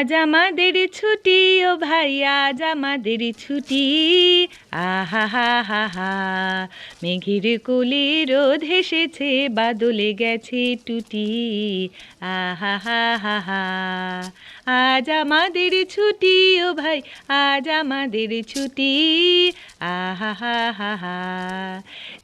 আজ আমাদের ছুটি ও ভাই, আজ আমাদের ছুটি। আহা হা হা হা, মেঘের কোলে রোদ হেসেছে, বাদলে গেছে টুটি। আহা হা হা হা, আজ আমাদের ছুটি ও ভাই, আজ আমাদের ছুটি। আহা হা হা হা,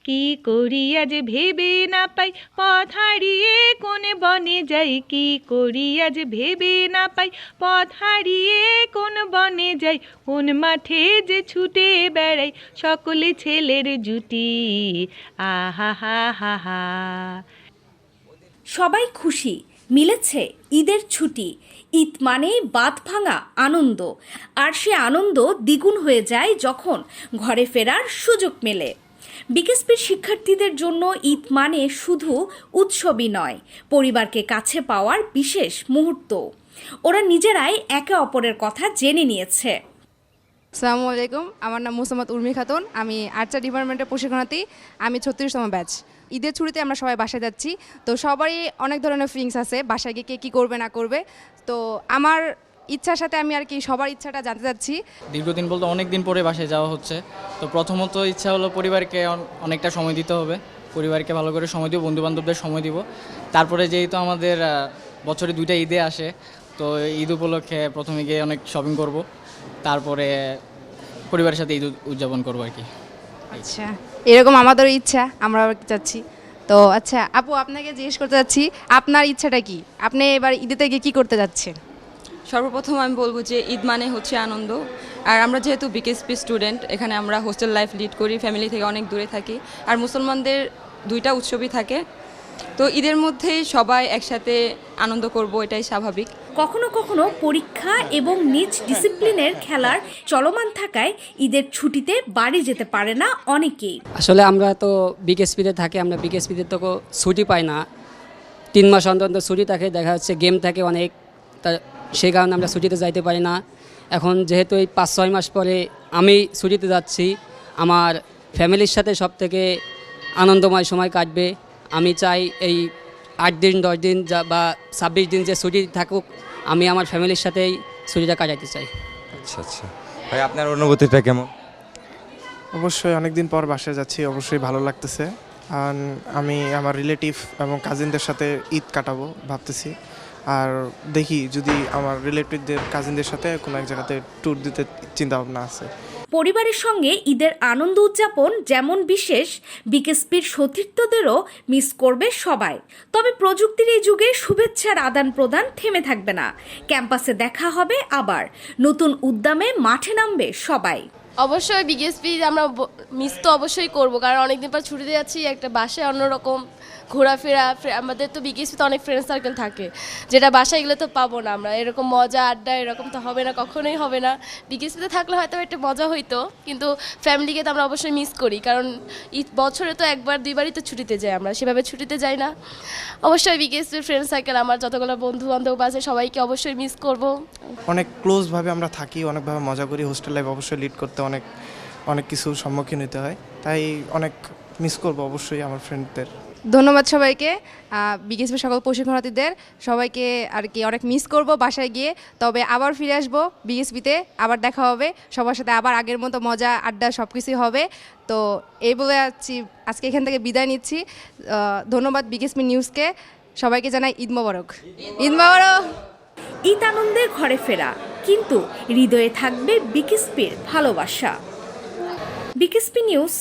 কি করি আজ ভেবে না পাই, পথ হারিয়ে কোন বনে যাই। কি করি আজ ভেবে না পাই, পথ হারিয়ে কোন বনে যাই। কোন মাঠে যে ছুটে বেড়াই, সকলে ছেলের জুটি। আহা হা হা হা। সবাই খুশি, মিলেছে ঈদের ছুটি। ঈদ মানেই বাঁধ ভাঙা আনন্দ, আর সে আনন্দ দ্বিগুণ হয়ে যায় যখন ঘরে ফেরার সুযোগ মেলে। বিকেএসপির শিক্ষার্থীদের জন্য ঈদ মানে শুধু উৎসবই নয়, পরিবারকে কাছে পাওয়ার বিশেষ মুহূর্ত। ওরা নিজেরাই একে অপরের কথা জেনে নিয়েছে। আসসালামু আলাইকুম, আমার নাম মুসাম্মদ উর্মি খাতুন। আমি আর্টস ডিপার্টমেন্টের প্রশিক্ষণার্থী। আমি 36তম ব্যাচ। ঈদের ছুটিতে আমরা সবাই বাসায় যাচ্ছি, তো সবারই অনেক ধরনের ফিলিংস আছে বাসায় গিয়ে কে কী করবে না করবে। তো আমার ইচ্ছার সাথে আমি আর কি সবার ইচ্ছাটা জানতে চাচ্ছি। দীর্ঘদিন বলতে অনেক দিন পরে বাসায় যাওয়া হচ্ছে। তো প্রথমত ইচ্ছা হলো পরিবারকে অনেকটা সময় দিতে হবে, পরিবারকে ভালো করে সময় দিব, বন্ধুবান্ধবদের সময় দিব। তারপরে যেহেতু আমাদের বছরে 2টা ঈদে আসে, তো ঈদ উপলক্ষে প্রথমে গিয়ে অনেক শপিং করব, তারপরে পরিবারের সাথে ঈদ উদযাপন করবো আর কি। আচ্ছা, এরকম আমাদেরও ইচ্ছা, আমরা চাচ্ছি। তো আচ্ছা আপু, আপনাকে জিজ্ঞেস করতে চাচ্ছি আপনার ইচ্ছাটা কি, আপনি এবার ঈদেতে গিয়ে কী করতে যাচ্ছেন? সর্বপ্রথম আমি বলবো যে ঈদ মানে হচ্ছে আনন্দ। আর আমরা যেহেতু বিকেএসপি স্টুডেন্ট, এখানে আমরা হোস্টেল লাইফ লিড করি, ফ্যামিলি থেকে অনেক দূরে থাকি। আর মুসলমানদের 2টা উৎসবই থাকে, তো ঈদের মধ্যেই সবাই একসাথে আনন্দ করব, এটাই স্বাভাবিক। কখনো কখনো পরীক্ষা এবং নিজ ডিসিপ্লিনের খেলার চলমান থাকায় ঈদের ছুটিতে বাড়ি যেতে পারে না অনেকেই। আসলে আমরা তো বিকেএসপিতে থাকি, আমরা বিকেএসপিতে তো ছুটি পাই না, 3 মাস অন্তর ছুটি থাকে, দেখা যাচ্ছে গেম থাকে অনেক, তা সেই কারণে আমরা ছুটিতে যাইতে পারি না। এখন যেহেতু এই 5-6 মাস পরে আমি ছুটিতে যাচ্ছি, আমার ফ্যামিলির সাথে সব থেকে আনন্দময় সময় কাটবে। আমি চাই এই 8 দিন 10 দিন বা 26 দিন যে ছুটি থাকুক, আমি আমার ফ্যামিলির সাথেই ছুটিটা কাটাতে চাই। আচ্ছা আচ্ছা, ভাই আপনার অনুভূতিটা কেমন? অবশ্যই অনেক দিন পর বাসায় যাচ্ছি, অবশ্যই ভালো লাগতেছে। আর আমি আমার রিলেটিভ এবং কাজিনদের সাথে ঈদ কাটাবো ভাবতেছি। আর দেখি যদি আমার রিলেটিভদের কাজিনদের সাথে কোনো এক জায়গাতে ট্যুর দিতে চিন্তা ভাবনা আছে। পরিবারের সঙ্গে ঈদের আনন্দ উদযাপন যেমন বিশেষ, বিকেএসপির সতীর্থদেরও মিস করবে সবাই। তবে প্রযুক্তির এই যুগে শুভেচ্ছার আদান প্রদান থেমে থাকবে না। ক্যাম্পাসে দেখা হবে আবার, নতুন উদ্যমে মাঠে নামবে সবাই। অবশ্যই বিকেএসপি আমরা মিস তো অবশ্যই করব, কারণ অনেকদিন পর ছুটিতে যাচ্ছি, একটা বাসায় অন্যরকম ঘোরাফেরা। আমাদের তো বিকেএসপিতে অনেক ফ্রেন্ড সার্কেল থাকে, যেটা বাসায় গেলে তো পাবো না আমরা। এরকম মজা আড্ডা এরকম তো হবে না, কখনোই হবে না। বিকেএসপিতে থাকলে হয়তো একটা মজা হইতো, কিন্তু ফ্যামিলিকে তো আমরা অবশ্যই মিস করি, কারণ বছরে তো 1-2বারই তো ছুটিতে যাই, আমরা সেভাবে ছুটিতে যাই না। অবশ্যই বিকেএসপির ফ্রেন্ড সার্কেল, আমার যতগুলো বন্ধু বান্ধব আছে সবাইকে অবশ্যই মিস করব। অনেক ক্লোজভাবে আমরা থাকি, অনেকভাবে মজা করি। হোস্টেল লাইফ অবশ্যই লিড করতে অনেক কিছুর সম্মুখীন হতে হয়, তাই অনেক মিস করব অবশ্যই আমার ফ্রেন্ডদের। ধন্যবাদ সবাইকে, বিকেএসপি সকল প্রশিক্ষণার্থীদের সবাইকে আর কি অনেক মিস করব বাসায় গিয়ে। তবে আবার ফিরে আসবো বিকেএসপিতে, আবার দেখা হবে সবার সাথে, আবার আগের মতো মজা আড্ডা সব কিছুই হবে। তো এই বলে আজকে এখান থেকে বিদায় নিচ্ছি। ধন্যবাদ বিকেএসপি নিউজকে, সবাইকে জানাই ঈদ মোবারক। ঈদ মোবারক। ঈদ আনন্দে ঘরে ফেরা, কিন্তু হৃদয়ে থাকবে বিকেএসপির ভালোবাসা। BKSP news.